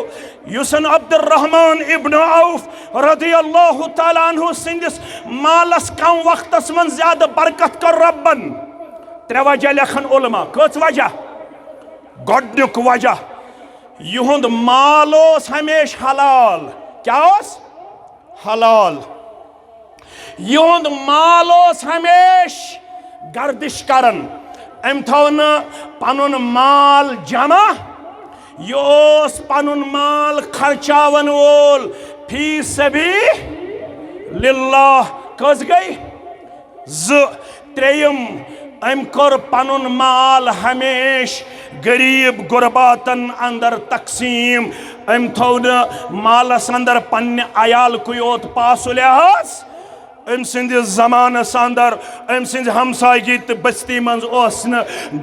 युसन अब्दुर्रहमान इब्न औफ रदियल्लाहु ताला अन्हु सिंदिस मालस कम वक्तस मन ज्यादा बरकत कर रब्बन त्रे वजह लेखन उलमा कच वजह गोडनुक वजह युहुंद माल ओस हमेश हलाल क्या ओस हलाल युहुंद माल ओस हमेश गर्दिश करन अम थो न पनुन माल जमा योस पनुन माल खर्चावन वोल फी सभी लिल्लाह कस गई ज त्रेयम अम कर पनुन माल हमेश गरीब गुरबातन अंदर तकसीम अम थो न मालस अंदर पन्ने अयाल कुयोत पास लिहाज अम सिंद जमानस अंदर अम सिंद हमसायगी तो बस्ती मज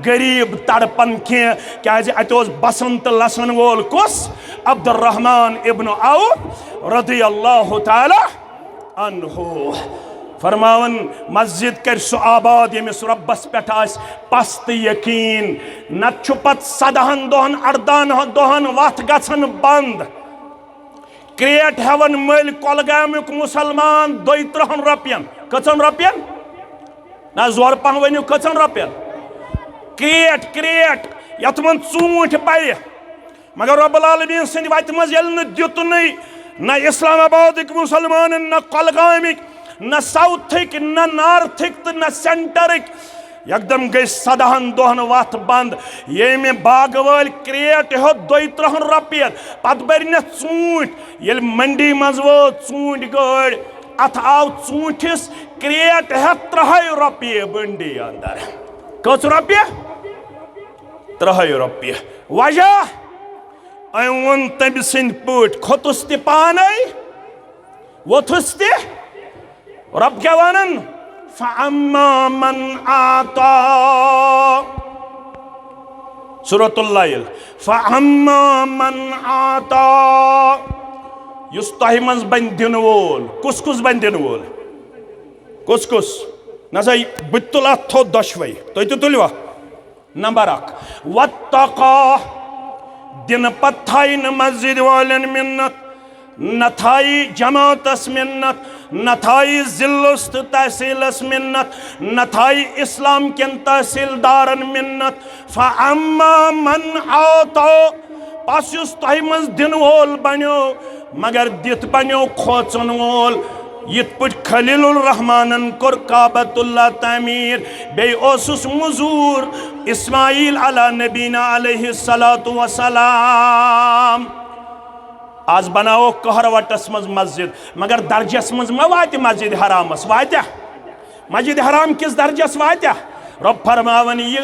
गरीब तड़पन क्या अत बसन तो लसन वोल कुस अब्दुर्रहमान इब्न औफ रदियल्लाहु ताला अन्हु फरमावन मस्जिद कर सु आबाद यमिस रब्बस पे पस्त यकीन नत पत 17 दोहन 18 दोहन वत गन बंद क्रेट हेवन मल कोलगामुक मुसलमान 32 रपियन कचन रपियन ना जोर पह वनु कचन रपियन क्रेट क्रेट यत मन चूंट पे मगर रब्बुल आलमीन सिंद वत मज यल न दितुनै न इस्लामाबाद मुसलमान न कोलगामिक न साउथिक न नार्थिक तो न सेंटरिक एकदम गई 17 दोहन वत बंद ये में बाग वाल क्रेट हो 32 रपियन पत बर चूंट ये मंडी मज वो चूंट गाड़ अत आव चूंटिस क्रेट है 3 रपिय मंडी अंदर कस रपिय 3 रपिय वजह वन तम सिंद पट खोतुस त पाने वोथुस त रब क्या वनन फअम्मा मन आता सूरतुल लैल फअम्मा मन आता युस तह मज बन दिन वोल कुस कुस बन दिन वोल कुस कुस न सा बह तुल अथ थो दशवै तुह तुलवा नंबर 1 वत्तका दिन पत थाई न मस्जिद वालन मिन्नत न थाई जमातस मिन्नत न थाई जिल्लुस तहसीलस मिन्नत न थाई इस्लाम के तहसीलदारन मिन्नत फअम्मा मन आता पस युस तह मज दिन वोल बनो मगर दित बनो खोचन वोल यित पट खलीलुर रहमानन कोर काबतुल्लाह तामीर बे ओसुस मुजूर इस्माइल अला नबीना अलैहि सलातु व सलाम आज बनाओ कहरवटस मज मस्जिद मगर दर्जस मज मा वात मस्जिद हरामस वात्या मस्जिद हराम किस दर्जस वात्या रब फरमावन ये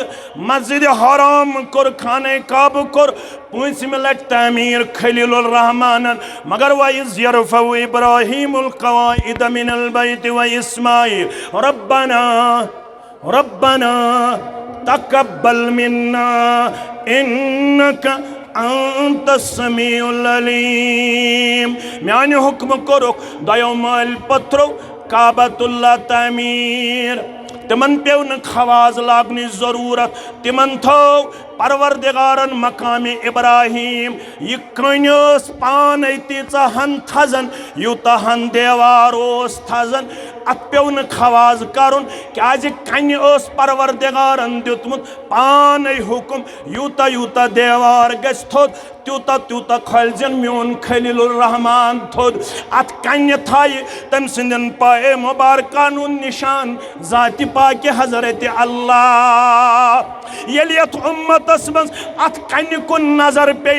मस्जिद हराम कोर खाने काब कोर 5 लट तामीर खलीलुर रहमानन मगर वइज़ यरफउ इब्राहीमुल क़वाइद मिनल बैत व इस्माइल रब्बना रब्बना तक़ब्बल मिन्ना इन्नका अंत समीउल अलीम म्यान हुक्म करो दयो माल पत्रो काबतुल्लाह तामीर तिमन पेव न खवाज लागनी जरूरत तिमन थो परवरदिगारन मकाम इब्राहिम यह कनस पान तीचा हन थजन यूता हन देवार थजन अत पेव न खवाज करुन क्या कन परवरदिगारन दितमुत पान हुक्म यूता यूता देवार गस थोद त्यूता त्यूता खलजन मोन खलीलुर रहमान थोद अत कन थाय तम सिंदन पाए मुबारकान निशान जाति पाक हजरत अल्लाह यलियत उम्मतस मज अत कन कुन नजर पे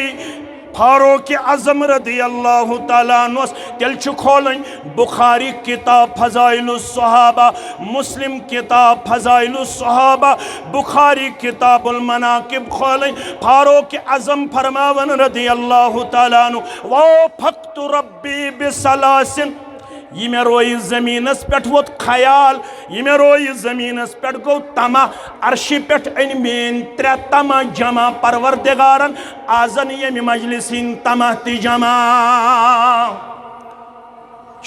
फारूक आज़म रदियल्लाहु ताला अन्हु तेल खोलन बुखारी किताब फज़ाइलुस सहाबा मुस्लिम किताब फज़ाइलुस सहाबा बुखारी किताबुल मनाकिब खोलन फारूक आज़म फरमावन रदियल्लाहु ताला अन्हु वा फक्तु रब्बी बिसलासिन ये मे रोई जमीनस पे वोत ख्याल, ये मे रोई जमीनस पे गो तमा, अर्शी पे अन मेन 3 तमा जमा परवरदिगारन आजन ये मजलिसिन तमा ति जमा।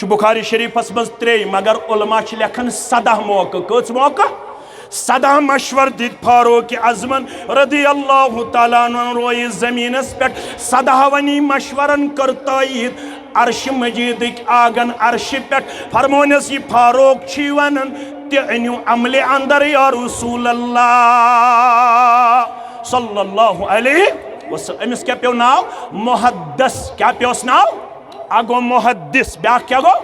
बुखारी शरीफस मज 3 मगर उलमा लेखन 14 मौका, कच मौका 14 मशवर दित फारूक आजमन रदी अल्लाह तआला अन्हु रोई जमीनस पे 14 वनी मशवरन कर तायीद अर्श मजीद आगन अर्श पे फरमोनस ये फारूक छी वनन ते अनु अमले अंदर या रसूल अल्लाह सल्लल्लाहु अलैहि वसल्लम। अमिस क्या पे नाव मुहद्दिस, क्या पे नाव अगो मुहद्दिस, ब्या क्या गो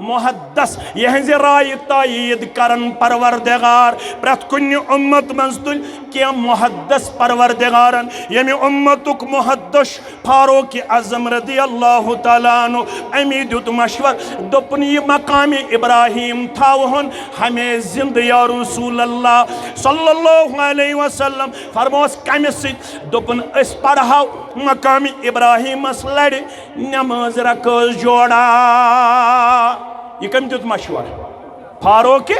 मुहद्दिस। यह राय तायीद करन परवरदिगार प्रत कुन उम्मत मज तुल क्या मुहद्दिस परवरदिगारन यमि उम्मतुक मुहद्दिस फारूक आजम रदी अल्लाह तआला अन्हु अमी दुत मशवर दोपन ये मकाम इब्राहिम थावहन हमें जिंद या रसूल अल्लाह सल्लल्लाहु अलैहि वसल्लम। फरमोस कम दोपन अस पढ़ाओ मकाम इब्राहिम लड़ नमाज रकस जोड़ा। ये कम दुत मशवर फारूक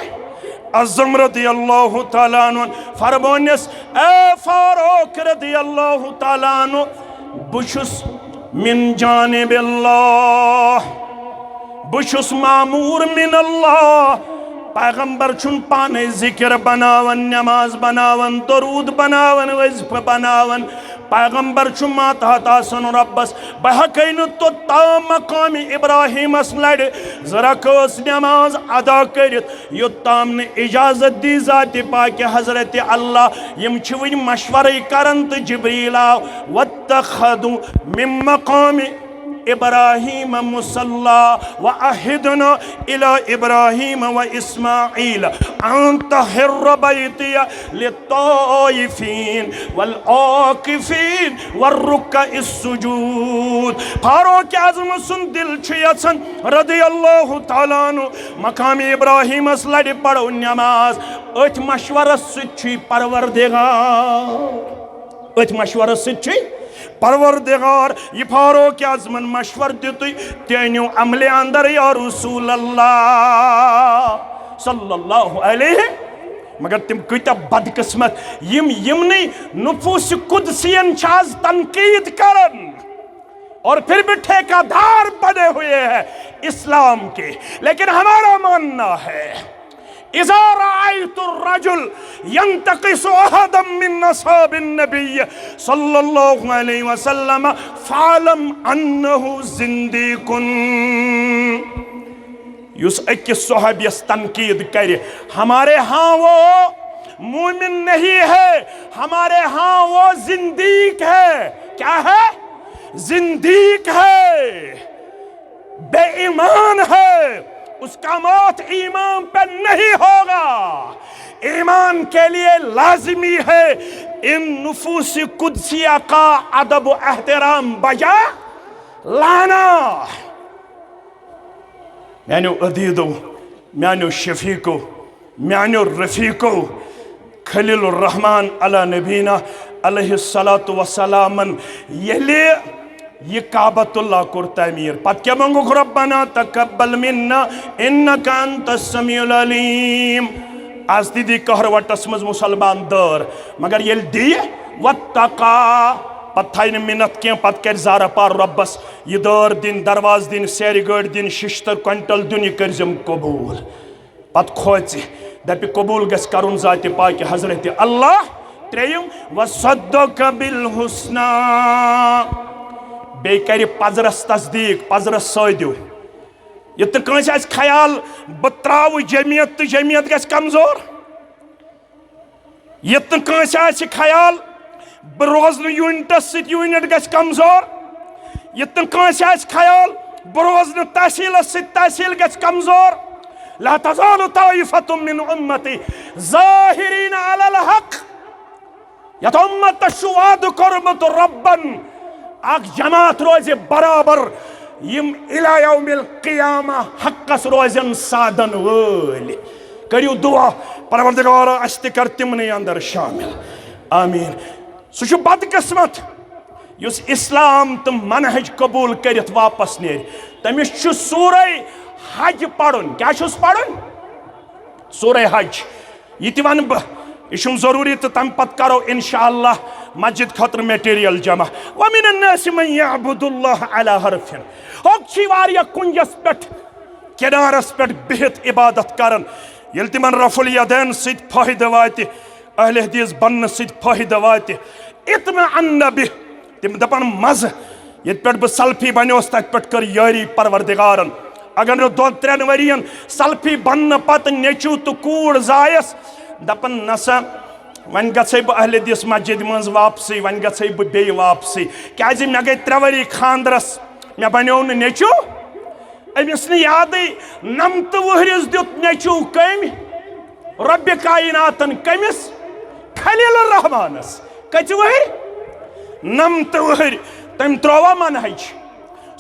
आजम रदी अल्लाह तआला अन्हु फरमोनस ए फारूक रदी अल्लाह तआला अन्हु बुशुस मिन जानिबिल्लाह, बुशुस मामूर मिन अल्लाह। पैगंबर छुन पाने जिक्र बनावन, नमाज बनावन, दरूद बनावन, वज़ीफा बनावन। पैगंबर छु मातहत आसन रब्बस बहकैन तो ताम मकाम इब्राहिमस लड़ जरा कस नमाज अदा करित योत्ताम ने इजाजत दी जाति पाक हजरत अल्लाह यम छु वन मशवरे करन तो जिब्रील आव वत्तखदु मिन मकाम इब्राहिम मुसल्ला व अहिदना इला इब्राहिम व इस्माइल अन तहिर्र बैतिया लित्ताइफीन वल आकिफीन वर्रुक्का इस्सुजूद। फारूक आज़म सुन दिल छु यछन रदी अल्लाह तआला अन्हु मकाम इब्राहिम लड़ पढ़ो नमाज अथ मशवरस सु परवरदिगार, अथ मशवरस सु परवरदिगार ये फारूक आज़मन मशवर दितु तेनु अमले अंदर या रसूल अल्लाह सल्लल्लाहु अलैहि। मगर तिम कता बदकिस्मत यमनी नुफूस कुदसियन छाज तनकीद करन और फिर भी ठेकेदार बने हुए हैं इस्लाम के। लेकिन हमारा मानना है इज़ा राअयतुर रजुल यंतकिसु अहदम मिन असहाबिन नबी सल्लल्लाहु अलैहि वसल्लम फालम अन्नहु जिंदीकुन। युस अकिस सहाबियस तनकीद करे हमारे हाँ वो मोमिन नहीं है, हमारे हाँ वो जिंदीक है। क्या है? जिंदीक है, बेईमान है, उसका मौत ईमान पे नहीं होगा। ईमान के लिए लाजिमी है इन नुफूस कुदसिया का अदब व एहतराम बजा लाना। म्यानो अदीदो, म्यानो शफीको, म्यानो रफीको खलीलुर रहमान अला नबीना अलैहिस्सलातु वस्सलामन यले ये काबतुल्लाह कुर तमीर पत क्या मंगो रब्बना तकब्बल मिन्ना इन्नका अंतस समीउल अलीम। आज दी कहर वटस मज मुसलमान दर मगर ये दी वत्तका पत थाइन मिन्नत के पत कर जारा पार रब्बस ये दर दिन दरवाज दिन सैर गड़ दिन शिश्तर क्विंटल दिन ये करजम कबूल पत खोच दपि कबूल गस करुन जाति पाक हजरत अल्लाह। त्रेयम वसद्दक बिल हुस्ना बे कर पजरस तस्दीक पजरस सदू ये तो कंस ख्याल बह त्राव जमियत तो जमियत गस कमजोर, ये तो कंस ख्याल बह रोज यूनिटस यूनिट गस कमजोर, ये तो कंस ख्याल बह रोज तहसीलस तहसील गस कमजोर। ला तज़ालु ताइफतुम मिन उम्मती ज़ाहिरीन अलल हक़ यत उम्मत शुवाद कुर्बत रब्बन अक जमात रोजे बराबर यम इला यौमिल क़ियामा हक़स रोजन साधन वोल। करियो दुआ परवरदिगार अस्त कर तिमने अंदर शामिल आमीन। सह बदकिस्मत युस इस्लाम तो मनहज कबूल करित वापस नेर तमिस सूरह हज पढ़ुन क्या पढ़ुन सूरह हज ये वन बह यह जरूरी तो तम पत करो इंशाअल्लाह मस्जिद खतर मटेरियल जमा वमिन अन्नास मन यअबुदुल्लाह अला हरफिन होक्षी वारिया कुंजस पेट किनारस पेट बिहित इबादत करन यल तिमन रफुल यदैन सिद फायदा वाति अहले हदीस बनन सिद फायदा वाति इत्मअन्न बिह तिम दपन मज ये पेट ब सल्फी बन्योस तत पेट कर यारी परवरदिगारन अगर नो 2-3 वरियन सल्फी बन्न पत नेचू तो कूड़ जायस दपन नसा वन गई बह अहले हदीस मस्जिद मज वापसी वन गई बह बे वापसी क्या मे गई 3 वरी खानदरस मे बनो नेचू अमिस याद 9 वहरिस दुत नेचू कम रब्बे कायनातन कमिस खलील रहमानस कच वहर 9 वहर तम त्रोवा मनहज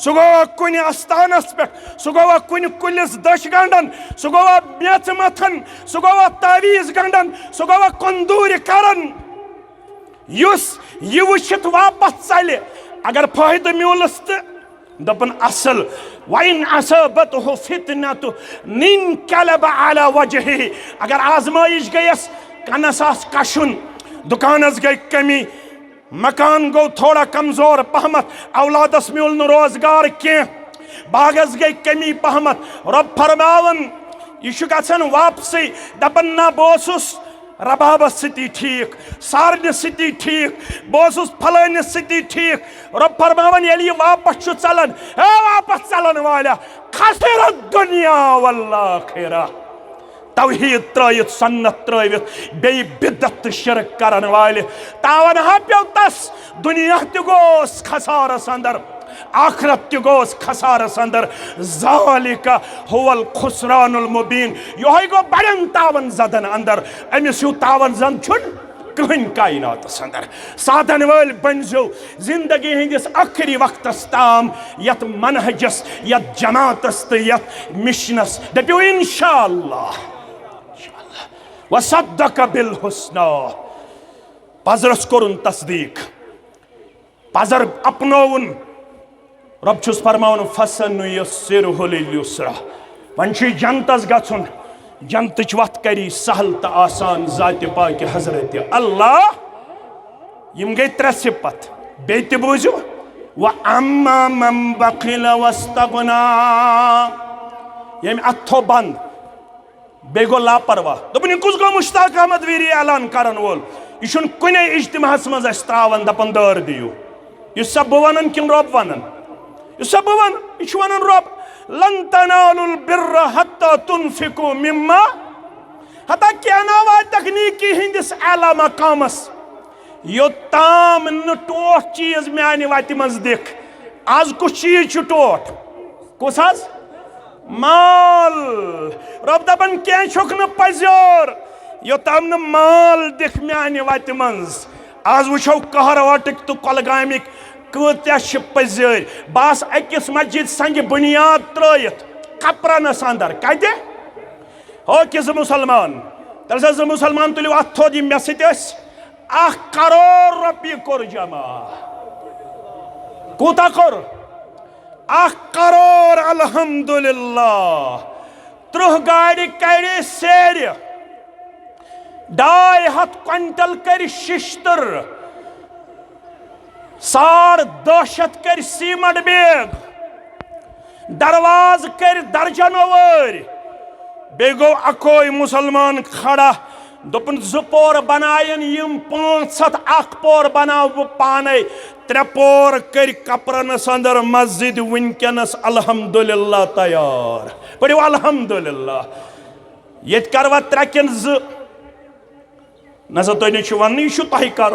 सह गो कुन आस्थानस पे सह गो कुन कुलिस दश गंडन सह गो मेच मथन सह गो तावीज गंडन सह गो कंदूर करन युस यह वुचित वापस चल अगर फायदा मिलस तो दपन असल वइन असबतहु फितनतु निनकलब अला वजहिही अगर आजमाइश गयस कनस आस कशुन दुकानस गई कमी मकान गो थोड़ा कमजोर पहमत औलादस मिल न रोजगार क्या बागस गई कमी पहमत रब फरमावन यह गन वापसी दपन ना बस रबाबस सती ठीक सारनस सती ठीक बस फलानस सती ठीक रब फरमावन ये वापस चलन हे वापस चलन वाला खसर दुनिया वल्लाखिरा तौहीद त्रयित सन्नत त्रयित बे बिदत शिरक करन वाले तावन हप्यो तस दुनिया त गोस खसारस अंदर आखिरत त गोस खसारस अंदर ज़ालिका हुवल खुसरानुल मुबीन योही गो बड़न तावन जदन अंदर अमिस यू तावन जन छुन कहन कायनात अंदर साधन वल बनजो जिंदगी हिंदिस आखिरी वक्तस ताम यत मनहजस यत जमातस त यत मिशनस दपियो इंशाअल्लाह वसद्दक बिल हुस्ना पजरस कोरुन तस्दीक पजर अपनोवन रब छुस फरमावन फसनुयस्सिरुहु लिल-युस्रा वन छ जन्नतस गछुन जन्नतच वत करी सहल त आसान जात पाक हजरत अल्लाह यम गई 3 सिफत बेत बुझो व अम्मा मन बखिल वस्तगना यम अथो बंद बे गो लापरवाह दोपन कुस गो मुश्ताक अहमद वीरी ऐलान करन वोल यह कुने इज्तिमाहस मज त्रावन दपन दर दियो यह सब वनन किन रब वनन यह सब वन यह वनन रब लन तनालुल बिर्र हत्ता तुनफिकु मिम्मा हता क्या नावा तकनीकी हिंदिस आला मकामस योताम न टोट चीज म्यानि वति मज दिख आज कुछ चीज टोट कुस आज माल रब दपन क्या न पजर योताम न माल दिख म्यानि वति मज आज वुचो कहरवाटिक तो कलगामिक कत्या पजर बास अकिस मस्जिद संग बुनियाद त्रयित कपरनस अंदर कत हो कि मुसलमान तल मुसलमान तुलियो अथ थोद मे सत 1 करोड़ रपये कोर जमा कूता कोर 1 करोड़ अल्हम्दुलिल्लाह 30 गाड़ी करे सेर 2.5 क्विंटल कर शिश्तर 10.5 कर सीमेंट बैग दरवाज कर दर्जनों वर बे गो अकोई मुसलमान खड़ा दोपन 2 पोर बनायन यम 500 1 पोर बनाव बह पाने 3 पोर कर कपरनस अंदर मस्जिद वनकनस अल्हम्दुलिल्लाह तैयार पढ़ो अल्हम्दुलिल्लाह ये करवा 3 किन 2 नजर तुम वन यह तह कर